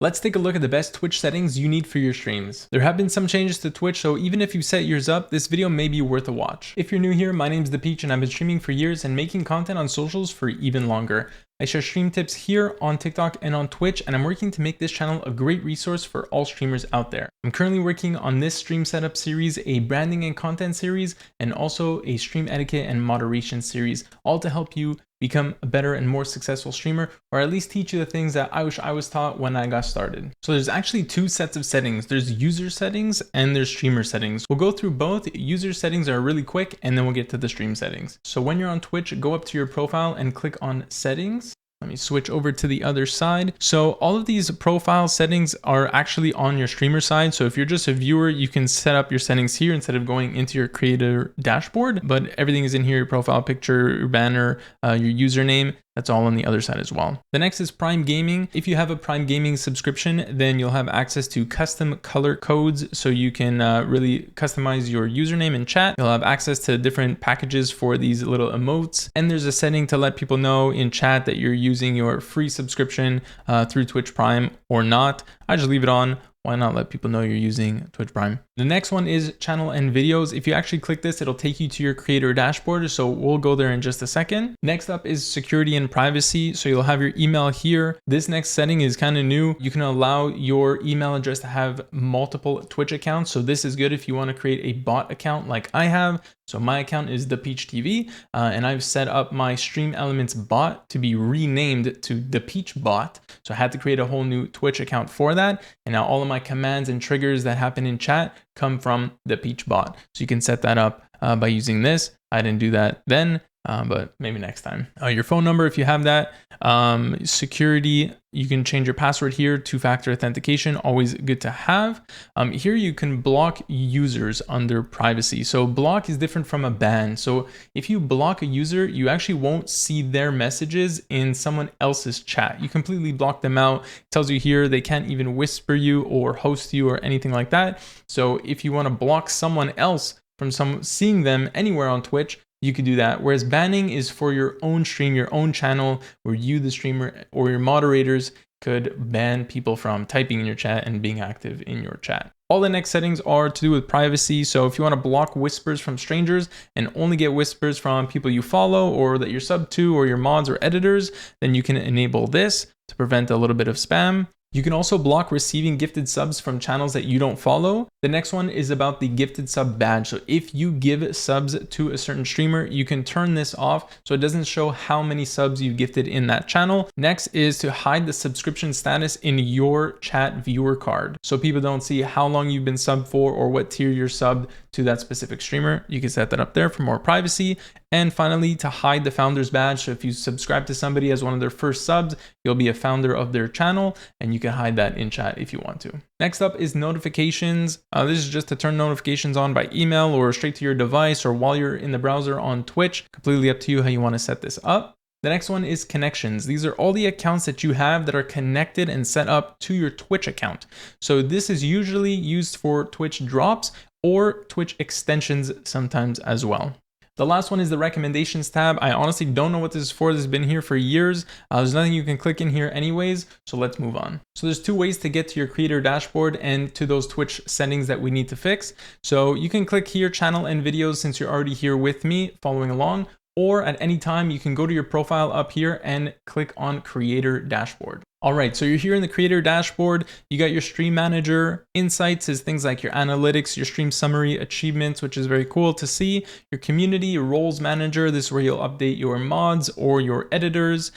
Let's take a look at the best Twitch settings you need for your streams. There have been some changes to Twitch, so even if you set yours up, this video may be worth a watch. If you're new here, my name's DapeachTV and I've been streaming for years and making content on socials for even longer. I share stream tips here on TikTok and on Twitch, and I'm working to make this channel a great resource for all streamers out there. I'm currently working on this stream setup series, a branding and content series, and also a stream etiquette and moderation series, all to help you become a better and more successful streamer, or at least teach you the things that I wish I was taught when I got started. So there's actually two sets of settings. There's user settings and there's streamer settings. We'll go through both. User settings are really quick, and then we'll get to the stream settings. So when you're on Twitch, go up to your profile and click on settings. Let me switch over to the other side. So all of these profile settings are actually on your streamer side. So if you're just a viewer, you can set up your settings here instead of going into your creator dashboard, but everything is in here: your profile picture, your banner, your username. That's all on the other side as well. The next is Prime Gaming. If you have a Prime Gaming subscription, then you'll have access to custom color codes, so you can really customize your username and chat. You'll have access to different packages for these little emotes. And there's a setting to let people know in chat that you're using your free subscription through Twitch Prime or not. I just leave it on. Why not let people know you're using Twitch Prime? The next one is channel and videos. If you actually click this, it'll take you to your creator dashboard. So we'll go there in just a second. Next up is security and privacy. So you'll have your email here. This next setting is kind of new. You can allow your email address to have multiple Twitch accounts. So this is good if you want to create a bot account like I have. So my account is DapeachTV, and I've set up my Stream Elements bot to be renamed to DapeachBot. So I had to create a whole new Twitch account for that. And now all of my commands and triggers that happen in chat come from DapeachBot. So you can set that up by using this. I didn't do that then, but maybe next time. Your phone number, if you have that. Security, you can change your password here. Two-factor authentication, always good to have. Here you can block users under privacy. So block is different from a ban. So if you block a user, you actually won't see their messages in someone else's chat. You completely block them out. It tells you here they can't even whisper you or host you or anything like that. So if you want to block someone else from seeing them anywhere on Twitch, you could do that. Whereas banning is for your own stream, your own channel, where you, the streamer, or your moderators could ban people from typing in your chat and being active in your chat. All the next settings are to do with privacy. So if you want to block whispers from strangers and only get whispers from people you follow or that you're sub to or your mods or editors, then you can enable this to prevent a little bit of spam. You can also block receiving gifted subs from channels that you don't follow. The next one is about the gifted sub badge. So if you give subs to a certain streamer, you can turn this off so it doesn't show how many subs you've gifted in that channel. Next is to hide the subscription status in your chat viewer card, so people don't see how long you've been subbed for or what tier you're subbed to that specific streamer. You can set that up there for more privacy. And finally, to hide the founder's badge. So if you subscribe to somebody as one of their first subs, you'll be a founder of their channel, and you can hide that in chat if you want to. Next up is notifications. This is just to turn notifications on by email or straight to your device or while you're in the browser on Twitch. Completely up to you how you want to set this up. The next one is connections. These are all the accounts that you have that are connected and set up to your Twitch account. So this is usually used for Twitch drops or Twitch extensions sometimes as well. The last one is the recommendations tab. I honestly don't know what this is for. This has been here for years. There's nothing you can click in here anyways, so let's move on. So there's two ways to get to your creator dashboard and to those Twitch settings that we need to fix. So you can click here, channel and videos, since you're already here with me following along, or at any time you can go to your profile up here and click on creator dashboard. All right, so you're here in the creator dashboard. You got your stream manager. Insights is things like your analytics, your stream summary, achievements, which is very cool to see. Your community, your roles manager. This is where you'll update your mods or your editors,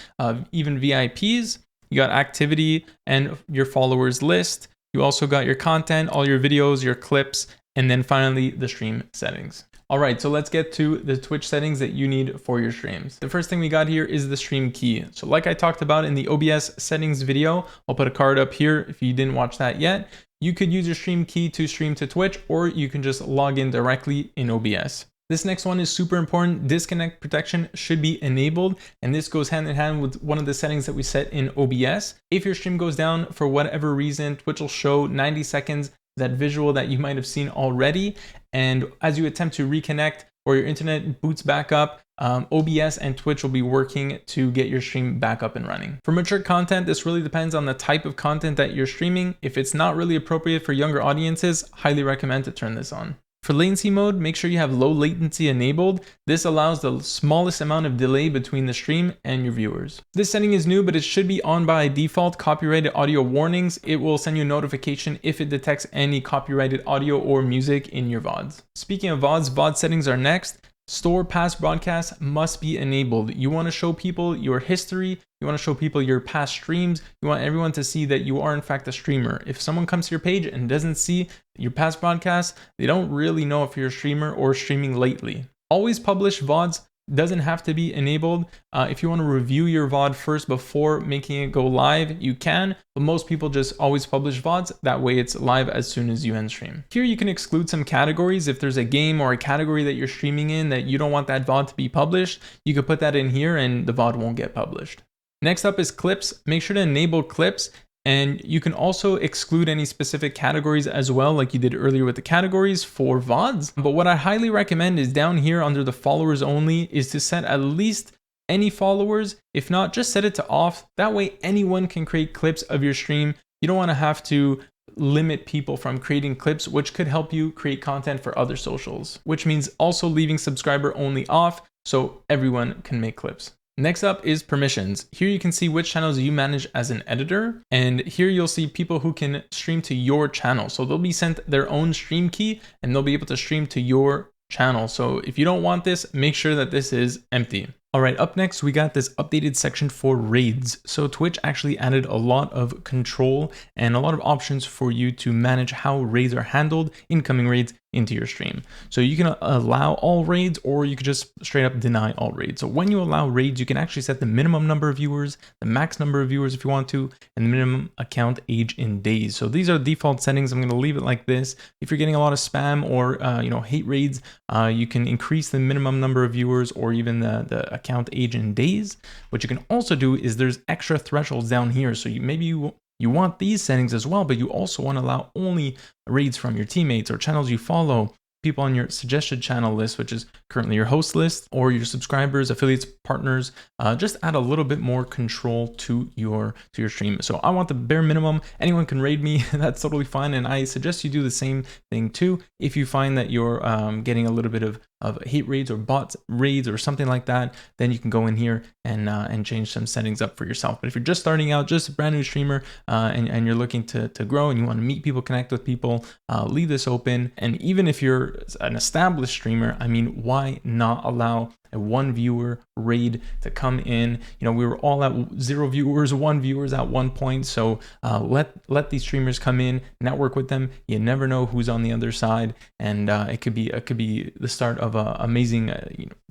even VIPs. You got activity and your followers list. You also got your content, all your videos, your clips, and then finally the stream settings. All right, so let's get to the Twitch settings that you need for your streams. The first thing we got here is the stream key. So like I talked about in the OBS settings video, I'll put a card up here if you didn't watch that yet. You could use your stream key to stream to Twitch, or you can just log in directly in OBS. This next one is super important. Disconnect protection should be enabled, and this goes hand in hand with one of the settings that we set in OBS. If your stream goes down for whatever reason, Twitch will show 90 seconds, that visual that you might have seen already. And as you attempt to reconnect, or your internet boots back up, OBS and Twitch will be working to get your stream back up and running. For mature content, this really depends on the type of content that you're streaming. If it's not really appropriate for younger audiences, highly recommend to turn this on. For latency mode, make sure you have low latency enabled. This allows the smallest amount of delay between the stream and your viewers. This setting is new, but it should be on by default. Copyrighted audio warnings. It will send you a notification if it detects any copyrighted audio or music in your VODs. Speaking of VODs, VOD settings are next. Store past broadcasts must be enabled. You want to show people your history. You want to show people your past streams. You want everyone to see that you are in fact a streamer. If someone comes to your page and doesn't see your past broadcasts, they don't really know if you're a streamer or streaming lately. Always publish VODs. Doesn't have to be enabled. If you want to review your VOD first before making it go live, you can, but most people just always publish VODs. That way it's live as soon as you end stream. Here you can exclude some categories. If there's a game or a category that you're streaming in that you don't want that VOD to be published, you could put that in here and the VOD won't get published. Next up is clips. Make sure to enable clips. And you can also exclude any specific categories as well, like you did earlier with the categories for VODs. But what I highly recommend is down here under the followers only is to set at least any followers. If not, just set it to off. That way anyone can create clips of your stream. You don't want to have to limit people from creating clips, which could help you create content for other socials, which means also leaving subscriber only off so everyone can make clips. Next up is permissions. Here you can see which channels you manage as an editor. And here you'll see people who can stream to your channel. So they'll be sent their own stream key and they'll be able to stream to your channel. So if you don't want this, make sure that this is empty. All right, up next, we got this updated section for raids. So Twitch actually added a lot of control and a lot of options for you to manage how raids are handled, incoming raids into your stream. So you can allow all raids or you could just straight up deny all raids. So when you allow raids, you can actually set the minimum number of viewers, the max number of viewers if you want to, and the minimum account age in days. So these are default settings. I'm going to leave it like this. If you're getting a lot of spam or hate raids, you can increase the minimum number of viewers or even the account age in days. What you can also do is there's extra thresholds down here. So you want these settings as well, but you also want to allow only raids from your teammates or channels you follow, people on your suggested channel list, which is currently your host list, or your subscribers, affiliates, partners. Just add a little bit more control to your stream. So I want the bare minimum. Anyone can raid me. That's totally fine. And I suggest you do the same thing too. If you find that you're getting a little bit of hate raids or bot raids or something like that, then you can go in here and change some settings up for yourself. But if you're just starting out, just a brand new streamer, and you're looking to grow and you want to meet people, connect with people, leave this open. And even if you're an established streamer, I mean, why not allow a 1 viewer raid to come in? We were all at 0 viewers, 1 viewers at one point. So let these streamers come in, network with them. You never know who's on the other side, and it could be the start of an amazing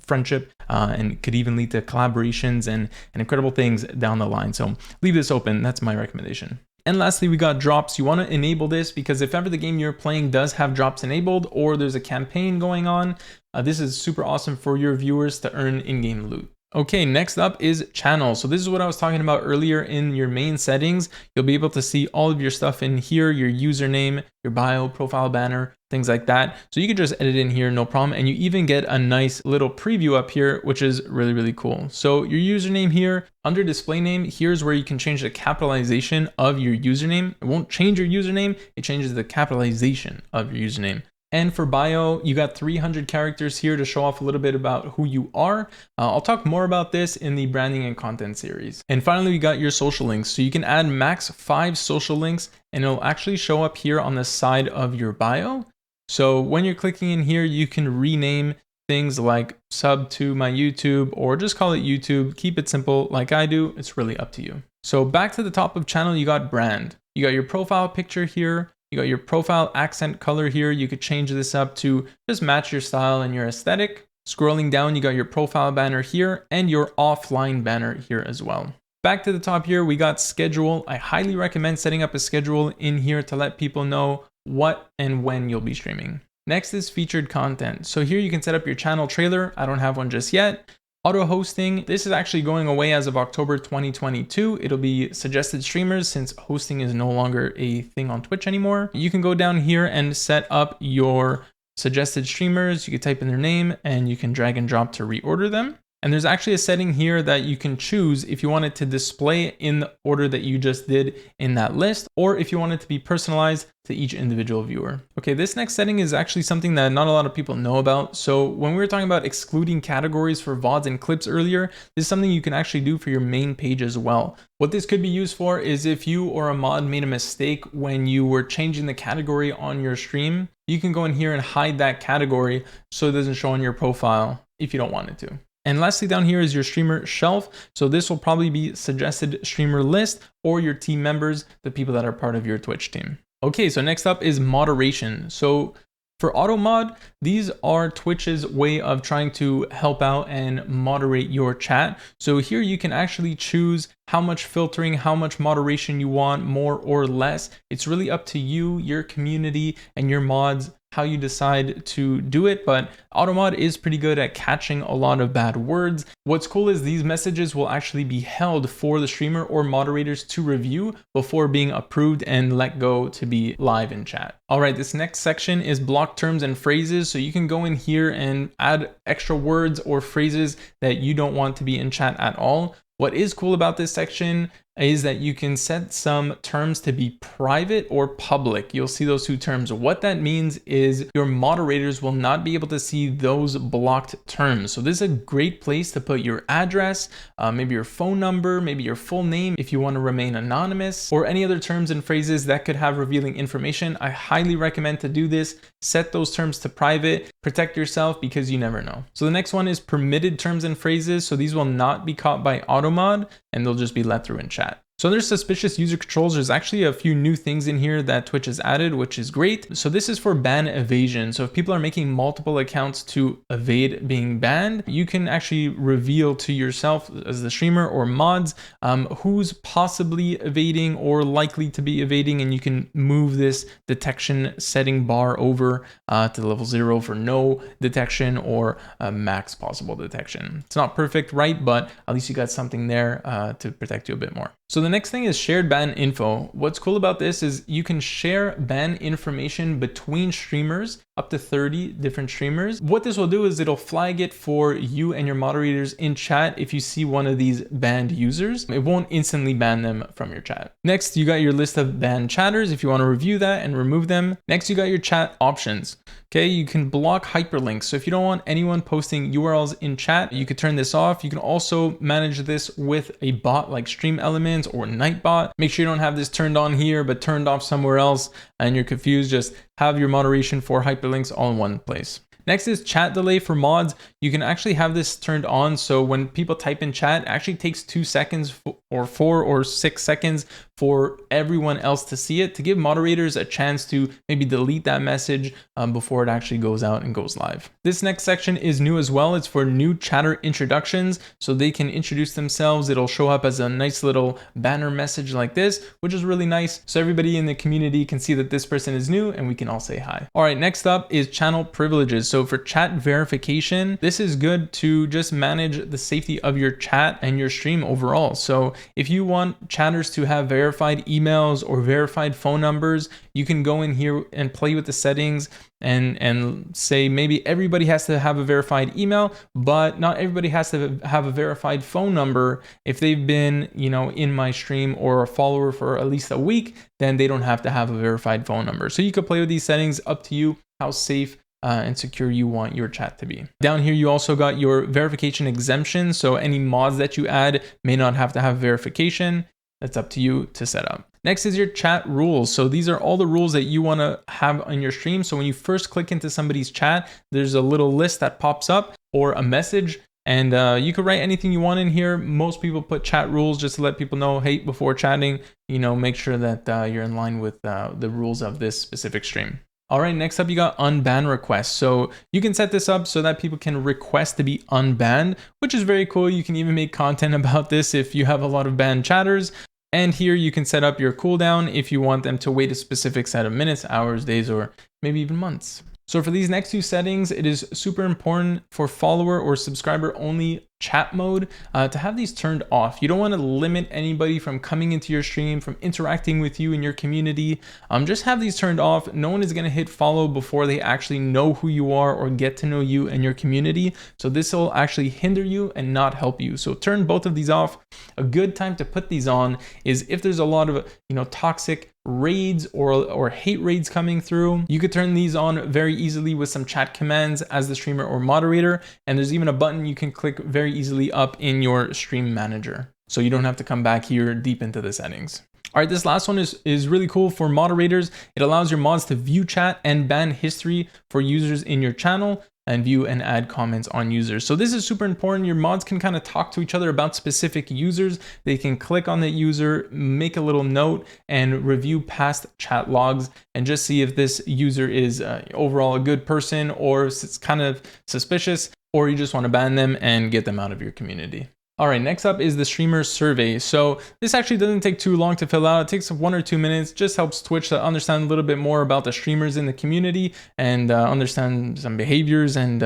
friendship, and could even lead to collaborations and incredible things down the line. So leave this open. That's my recommendation. And lastly, we got drops. You want to enable this because if ever the game you're playing does have drops enabled or there's a campaign going on, this is super awesome for your viewers to earn in-game loot. Okay, next up is channels. So this is what I was talking about earlier in your main settings. You'll be able to see all of your stuff in here, your username, your bio, profile banner, things like that. So you can just edit in here, no problem. And you even get a nice little preview up here, which is really, really cool. So your username here, under display name, here's where you can change the capitalization of your username. It won't change your username, it changes the capitalization of your username. And for bio, you got 300 characters here to show off a little bit about who you are. I'll talk more about this in the branding and content series. And finally, we got your social links. So you can add max 5 social links and it'll actually show up here on the side of your bio. So when you're clicking in here, you can rename things like sub to my YouTube or just call it YouTube. Keep it simple like I do. It's really up to you. So back to the top of channel, you got brand. You got your profile picture here. You got your profile accent color here. You could change this up to just match your style and your aesthetic. Scrolling down, you got your profile banner here and your offline banner here as well. Back to the top here, we got schedule. I highly recommend setting up a schedule in here to let people know what and when you'll be streaming. Next is featured content. So here you can set up your channel trailer. I don't have one just yet. Auto hosting, this is actually going away as of October 2022. It'll be suggested streamers since hosting is no longer a thing on Twitch anymore. You can go down here and set up your suggested streamers. You can type in their name and you can drag and drop to reorder them. And there's actually a setting here that you can choose if you want it to display in the order that you just did in that list, or if you want it to be personalized to each individual viewer. Okay, this next setting is actually something that not a lot of people know about. So when we were talking about excluding categories for VODs and clips earlier, this is something you can actually do for your main page as well. What this could be used for is if you or a mod made a mistake when you were changing the category on your stream, you can go in here and hide that category so it doesn't show on your profile if you don't want it to. And lastly, down here is your streamer shelf. So this will probably be suggested streamer list or your team members, the people that are part of your Twitch team. Okay, so next up is moderation. So for auto mod, these are Twitch's way of trying to help out and moderate your chat. So here you can actually choose how much filtering, how much moderation you want, more or less. It's really up to you, your community, and your mods how you decide to do it, but AutoMod is pretty good at catching a lot of bad words. What's cool is these messages will actually be held for the streamer or moderators to review before being approved and let go to be live in chat. All right, this next section is block terms and phrases. So you can go in here and add extra words or phrases that you don't want to be in chat at all. What is cool about this section is that you can set some terms to be private or public. You'll see those two terms. What that means is your moderators will not be able to see those blocked terms. So this is a great place to put your address, maybe your phone number, maybe your full name if you want to remain anonymous, or any other terms and phrases that could have revealing information. I highly recommend to do this. Set those terms to private, protect yourself because you never know. So the next one is permitted terms and phrases. So these will not be caught by AutoMod and they'll just be let through in chat. So under suspicious user controls, there's actually a few new things in here that Twitch has added, which is great. So this is for ban evasion. So if people are making multiple accounts to evade being banned, you can actually reveal to yourself as the streamer or mods who's possibly evading or likely to be evading, and you can move this detection setting bar over to level 0 for no detection or max possible detection. It's not perfect, right? But at least you got something there to protect you a bit more. So the next thing is shared ban info. What's cool about this is you can share ban information between streamers, up to 30 different streamers. What this will do is it'll flag it for you and your moderators in chat if you see one of these banned users. It won't instantly ban them from your chat. Next, you got your list of banned chatters if you want to review that and remove them. Next, you got your chat options. Okay, you can block hyperlinks. So if you don't want anyone posting URLs in chat, you could turn this off. You can also manage this with a bot like Stream Elements or Nightbot. Make sure you don't have this turned on here, but turned off somewhere else and you're confused. Just have your moderation for hyperlinks all in one place. Next is chat delay for mods. You can actually have this turned on. So when people type in chat, it actually takes 2 seconds or 4 or 6 seconds for everyone else to see it, to give moderators a chance to maybe delete that message before it actually goes out and goes live. This next section is new as well. It's for new chatter introductions. So they can introduce themselves. It'll show up as a nice little banner message like this, which is really nice. So everybody in the community can see that this person is new and we can all say hi. All right, next up is channel privileges. So for chat verification, this is good to just manage the safety of your chat and your stream overall. So if you want chatters to have verified emails or verified phone numbers, you can go in here and play with the settings and say maybe everybody has to have a verified email, but not everybody has to have a verified phone number. If they've been, in my stream or a follower for at least a week, then they don't have to have a verified phone number. So you could play with these settings, up to you how safe and secure you want your chat to be. Down here, you also got your verification exemption. So any mods that you add may not have to have verification. That's up to you to set up. Next is your chat rules. So these are all the rules that you want to have on your stream. So when you first click into somebody's chat, there's a little list that pops up or a message, and you could write anything you want in here. Most people put chat rules just to let people know, hey, before chatting, make sure that you're in line with the rules of this specific stream. All right, next up, you got unban requests. So you can set this up so that people can request to be unbanned, which is very cool. You can even make content about this if you have a lot of banned chatters. And here you can set up your cooldown if you want them to wait a specific set of minutes, hours, days, or maybe even months. So for these next two settings, it is super important for follower or subscriber only chat mode, to have these turned off. You don't want to limit anybody from coming into your stream, from interacting with you in your community. Just have these turned off. No one is going to hit follow before they actually know who you are or get to know you and your community. So this will actually hinder you and not help you. So turn both of these off. A good time to put these on is if there's a lot of, toxic raids or hate raids coming through. You could turn these on very easily with some chat commands as the streamer or moderator. And there's even a button you can click very easily up in your stream manager. So you don't have to come back here deep into the settings. All right, this last one is really cool for moderators. It allows your mods to view chat and ban history for users in your channel, and view and add comments on users. So this is super important. Your mods can kind of talk to each other about specific users. They can click on that user, make a little note, and review past chat logs and just see if this user is overall a good person, or it's kind of suspicious, or you just want to ban them and get them out of your community. All right, next up is the streamer survey. So this actually doesn't take too long to fill out. It takes 1 or 2 minutes, just helps Twitch to understand a little bit more about the streamers in the community and understand some behaviors and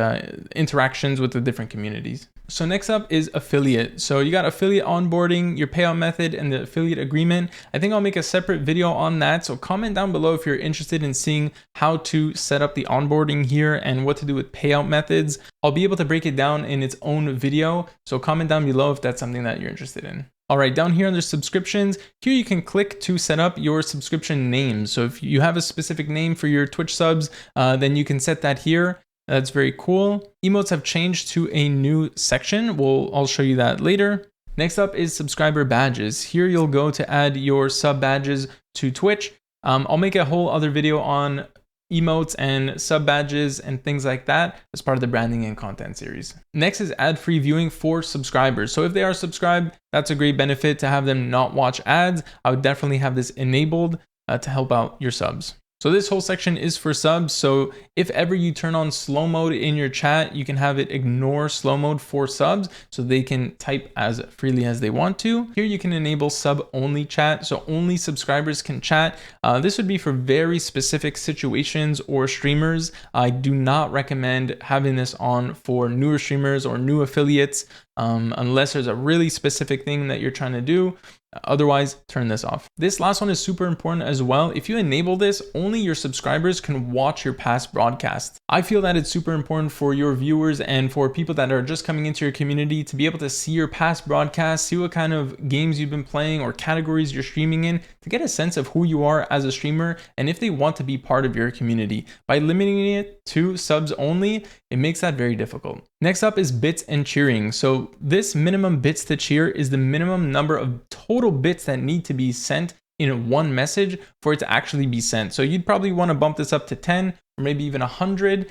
interactions with the different communities. So next up is affiliate. So you got affiliate onboarding, your payout method, and the affiliate agreement. I think I'll make a separate video on that. So comment down below if you're interested in seeing how to set up the onboarding here and what to do with payout methods. I'll be able to break it down in its own video. So comment down below if that's something that you're interested in. All right, down here under subscriptions, here you can click to set up your subscription name. So if you have a specific name for your Twitch subs, then you can set that here. That's very cool. Emotes have changed to a new section. I'll show you that later. Next up is subscriber badges. Here you'll go to add your sub badges to Twitch. I'll make a whole other video on emotes and sub badges and things like that as part of the branding and content series. Next is ad-free viewing for subscribers. So if they are subscribed, that's a great benefit to have them not watch ads. I would definitely have this enabled to help out your subs. So this whole section is for subs. So if ever you turn on slow mode in your chat, you can have it ignore slow mode for subs so they can type as freely as they want to. Here you can enable sub only chat. So only subscribers can chat. This would be for very specific situations or streamers. I do not recommend having this on for newer streamers or new affiliates unless there's a really specific thing that you're trying to do. Otherwise, turn this off. This last one is super important as well. If you enable this, only your subscribers can watch your past broadcasts. I feel that it's super important for your viewers and for people that are just coming into your community to be able to see your past broadcasts, see what kind of games you've been playing or categories you're streaming in, to get a sense of who you are as a streamer and if they want to be part of your community. By limiting it to subs only, it makes that very difficult. Next up is bits and cheering. So this minimum bits to cheer is the minimum number of total bits that need to be sent in one message for it to actually be sent. So you'd probably want to bump this up to 10 or maybe even 100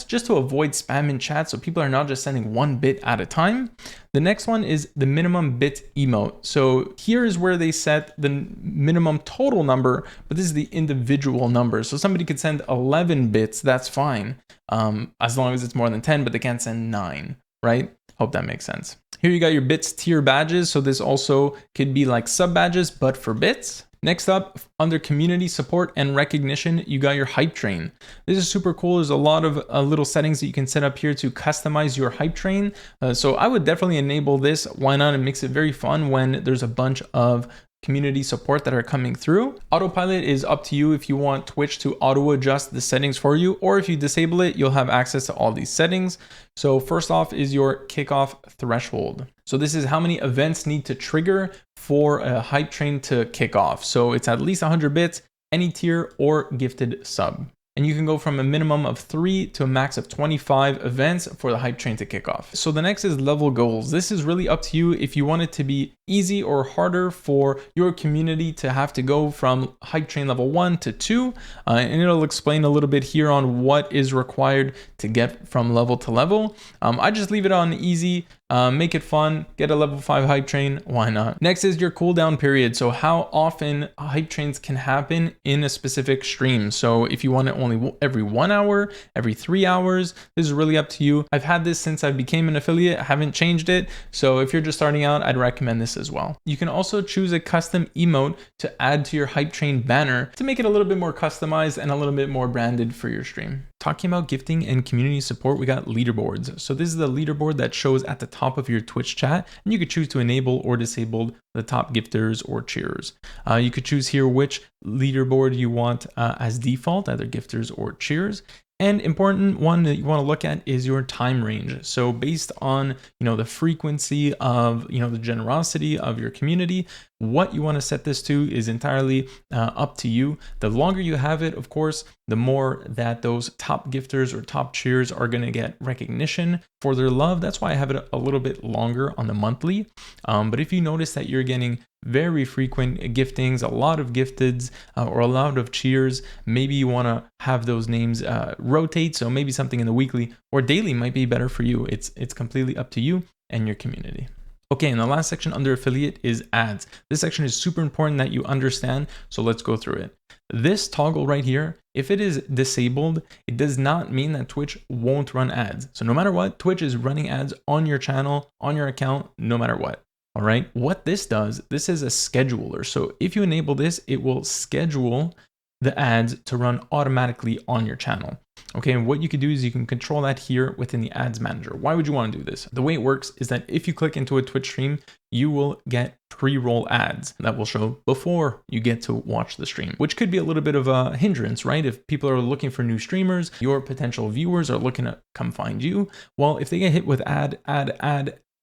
just to avoid spam in chat so people are not just sending 1 bit at a time. The next one is the minimum bit emote. So here is where they set the minimum total number, but this is the individual number. So somebody could send 11 bits, that's fine, as long as it's more than 10, but they can't send 9, right? Hope that makes sense. Here you got your bits tier badges. So this also could be like sub badges, but for bits. Next up, under community support and recognition, you got your hype train. This is super cool. There's a lot of little settings that you can set up here to customize your hype train. So I would definitely enable this. Why not? It makes it very fun when there's a bunch of community support that are coming through. Autopilot is up to you if you want Twitch to auto adjust the settings for you, or if you disable it, you'll have access to all these settings. So first off is your kickoff threshold. So this is how many events need to trigger for a hype train to kick off. So it's at least 100 bits, any tier or gifted sub. And you can go from a minimum of 3 to a max of 25 events for the hype train to kick off. So the next is level goals. This is really up to you if you want it to be easy or harder for your community to have to go from hype train level 1 to 2. And it'll explain a little bit here on what is required to get from level to level. I just leave it on easy. Make it fun, get a level 5 hype train, why not? Next is your cooldown period. So how often hype trains can happen in a specific stream. So if you want it only every 1 hour, every 3 hours, this is really up to you. I've had this since I became an affiliate, I haven't changed it. So if you're just starting out, I'd recommend this as well. You can also choose a custom emote to add to your hype train banner to make it a little bit more customized and a little bit more branded for your stream. Talking about gifting and community support, we got leaderboards. So this is the leaderboard that shows at the top of your Twitch chat, and you could choose to enable or disable the top gifters or cheers. You could choose here which leaderboard you want as default, either gifters or cheers. And important one that you want to look at is your time range. So based on, the frequency of, the generosity of your community, what you want to set this to is entirely up to you. The longer you have it, of course, the more that those top gifters or top cheers are going to get recognition for their love. That's why I have it a little bit longer on the monthly. But if you notice that you're getting very frequent giftings, a lot of gifteds or a lot of cheers, maybe you want to have those names rotate. So maybe something in the weekly or daily might be better for you. It's completely up to you and your community. Okay, and the last section under affiliate is ads. This section is super important that you understand, so let's go through it. This toggle right here, if it is disabled, it does not mean that Twitch won't run ads. So no matter what, Twitch is running ads on your channel, on your account, no matter what. All right, what this does, this is a scheduler. So if you enable this, it will schedule the ads to run automatically on your channel. Okay, and what you can do is you can control that here within the ads manager. Why would you want to do this? The way it works is that if you click into a Twitch stream, you will get pre-roll ads that will show before you get to watch the stream, which could be a little bit of a hindrance, right? If people are looking for new streamers, your potential viewers are looking to come find you. Well, if they get hit with ad,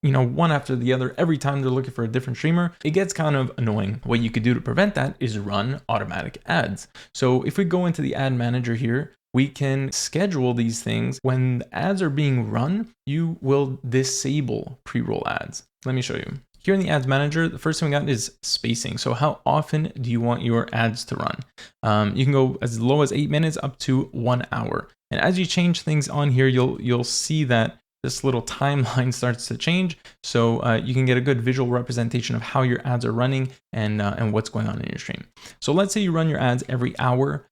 one after the other, every time they're looking for a different streamer, it gets kind of annoying. What you could do to prevent that is run automatic ads. So if we go into the ad manager here, we can schedule these things. When the ads are being run, you will disable pre-roll ads. Let me show you. Here in the ads manager, the first thing we got is spacing. So how often do you want your ads to run? You can go as low as 8 minutes up to 1 hour. And as you change things on here, you'll see that this little timeline starts to change. So you can get a good visual representation of how your ads are running and what's going on in your stream. So let's say you run your ads every hour.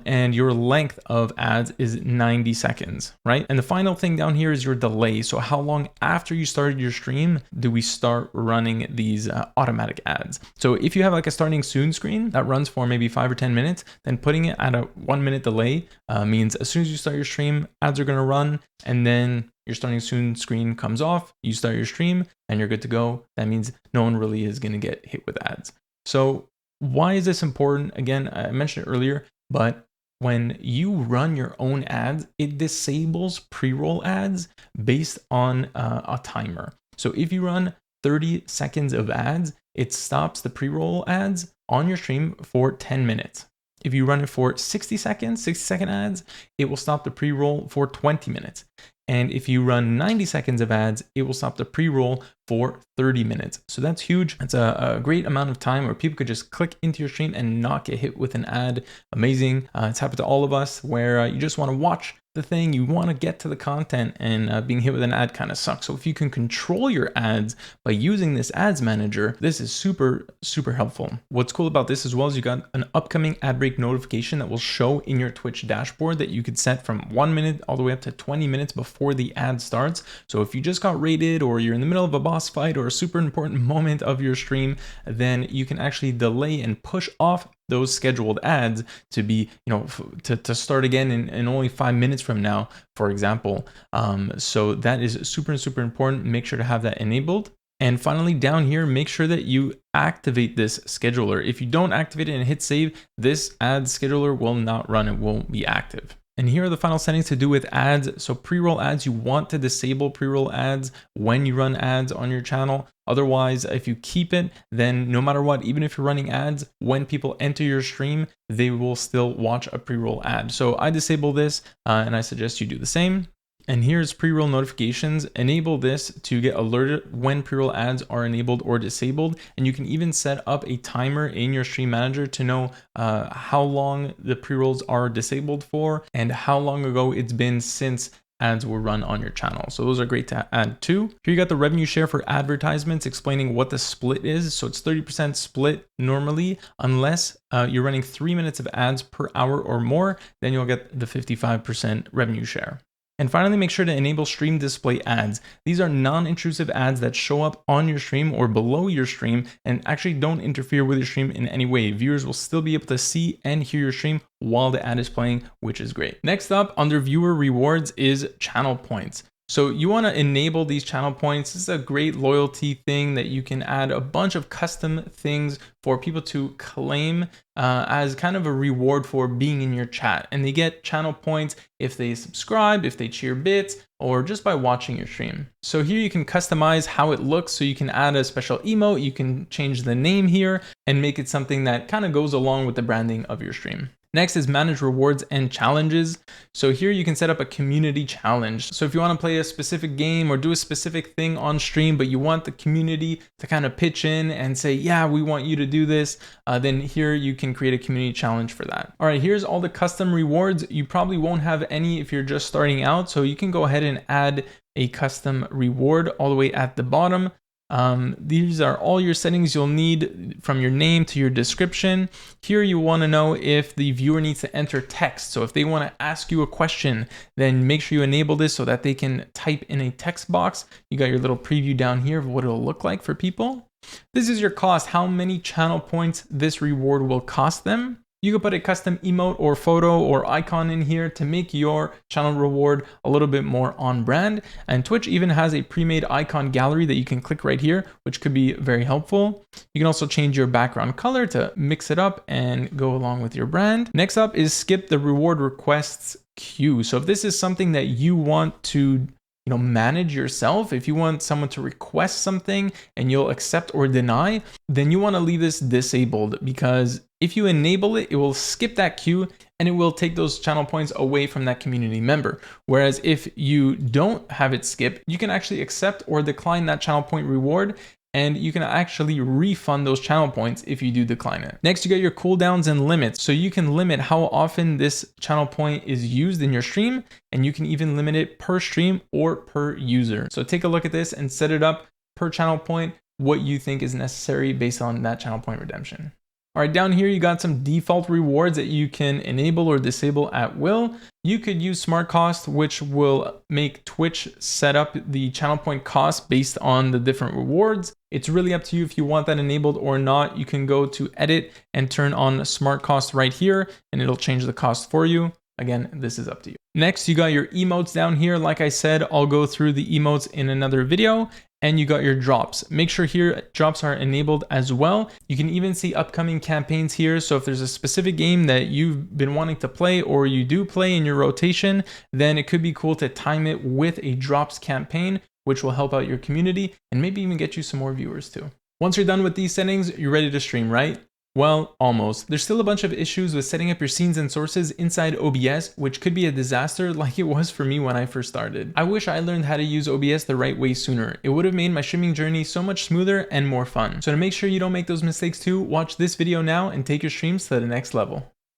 And your length of ads is 90 seconds, right? And the final thing down here is your delay. So how long after you started your stream do we start running these automatic ads? So if you have like a starting soon screen that runs for maybe 5 or 10 minutes, then putting it at a 1 minute delay means as soon as you start your stream, ads are going to run, and then your starting soon screen comes off, you start your stream and you're good to go. That means no one really is going to get hit with ads. So why is this important? Again, I mentioned it earlier, but when you run your own ads, it disables pre-roll ads based on a timer. So if you run 30 seconds of ads, it stops the pre-roll ads on your stream for 10 minutes. If you run it for 60 seconds, 60-second ads, it will stop the pre-roll for 20 minutes. And if you run 90 seconds of ads, it will stop the pre-roll for 30 minutes. So that's huge. It's a great amount of time where people could just click into your stream and not get hit with an ad. Amazing. It's happened to all of us where you just want to watch the thing, you want to get to the content, and being hit with an ad kind of sucks. So if you can control your ads by using this ads manager, this is super, super helpful. What's cool about this as well is you got an upcoming ad break notification that will show in your Twitch dashboard that you could set from 1 minute all the way up to 20 minutes before the ad starts. So if you just got raided or you're in the middle of a boss fight or a super important moment of your stream, then you can actually delay and push off those scheduled ads to be, to start again in only 5 minutes from now, for example. So that is super, super important. Make sure to have that enabled. And finally, down here, make sure that you activate this scheduler. If you don't activate it and hit save, this ad scheduler will not run. It won't be active. And here are the final settings to do with ads. So pre-roll ads, you want to disable pre-roll ads when you run ads on your channel. Otherwise, if you keep it, then no matter what, even if you're running ads, when people enter your stream, they will still watch a pre-roll ad. So I disable this and I suggest you do the same. And here's pre-roll notifications. Enable this to get alerted when pre-roll ads are enabled or disabled. And you can even set up a timer in your stream manager to know how long the pre-rolls are disabled for and how long ago it's been since ads were run on your channel. So those are great to add too. Here you got the revenue share for advertisements explaining what the split is. So it's 30% split normally, unless you're running 3 minutes of ads per hour or more, then you'll get the 55% revenue share. And finally, make sure to enable stream display ads. These are non-intrusive ads that show up on your stream or below your stream and actually don't interfere with your stream in any way. Viewers will still be able to see and hear your stream while the ad is playing, which is great. Next up, under viewer rewards is channel points. So you want to enable these channel points. This is a great loyalty thing that you can add a bunch of custom things for people to claim as kind of a reward for being in your chat. And they get channel points if they subscribe, if they cheer bits, or just by watching your stream. So here you can customize how it looks. So you can add a special emote, you can change the name here and make it something that kind of goes along with the branding of your stream. Next is manage rewards and challenges. So here you can set up a community challenge. So if you want to play a specific game or do a specific thing on stream, but you want the community to kind of pitch in and say, yeah, we want you to do this, then here you can create a community challenge for that. All right, here's all the custom rewards. You probably won't have any if you're just starting out. So you can go ahead and add a custom reward all the way at the bottom. These are all your settings you'll need, from your name to your description. Here you want to know if the viewer needs to enter text. So if they want to ask you a question, then make sure you enable this so that they can type in a text box. You got your little preview down here of what it'll look like for people. This is your cost, how many channel points this reward will cost them. You could put a custom emote or photo or icon in here to make your channel reward a little bit more on brand. And Twitch even has a pre-made icon gallery that you can click right here, which could be very helpful. You can also change your background color to mix it up and go along with your brand. Next up is skip the reward requests queue. So if this is something that you want to manage yourself, if you want someone to request something and you'll accept or deny, then you want to leave this disabled, because if you enable it, it will skip that queue and it will take those channel points away from that community member. Whereas if you don't have it skip, you can actually accept or decline that channel point reward, and you can actually refund those channel points if you do decline it. Next, you got your cooldowns and limits. So you can limit how often this channel point is used in your stream, and you can even limit it per stream or per user. So take a look at this and set it up per channel point, what you think is necessary based on that channel point redemption. All right, down here, you got some default rewards that you can enable or disable at will. You could use smart cost, which will make Twitch set up the channel point cost based on the different rewards. It's really up to you if you want that enabled or not. You can go to edit and turn on smart cost right here, and it'll change the cost for you. Again, this is up to you. Next, you got your emotes down here. Like I said, I'll go through the emotes in another video. And you got your drops. Make sure here drops are enabled as well. You can even see upcoming campaigns here. So if there's a specific game that you've been wanting to play or you do play in your rotation, then it could be cool to time it with a drops campaign, which will help out your community and maybe even get you some more viewers too. Once you're done with these settings, you're ready to stream, right? Well, almost. There's still a bunch of issues with setting up your scenes and sources inside OBS, which could be a disaster like it was for me when I first started. I wish I learned how to use OBS the right way sooner. It would have made my streaming journey so much smoother and more fun. So to make sure you don't make those mistakes too, watch this video now and take your streams to the next level.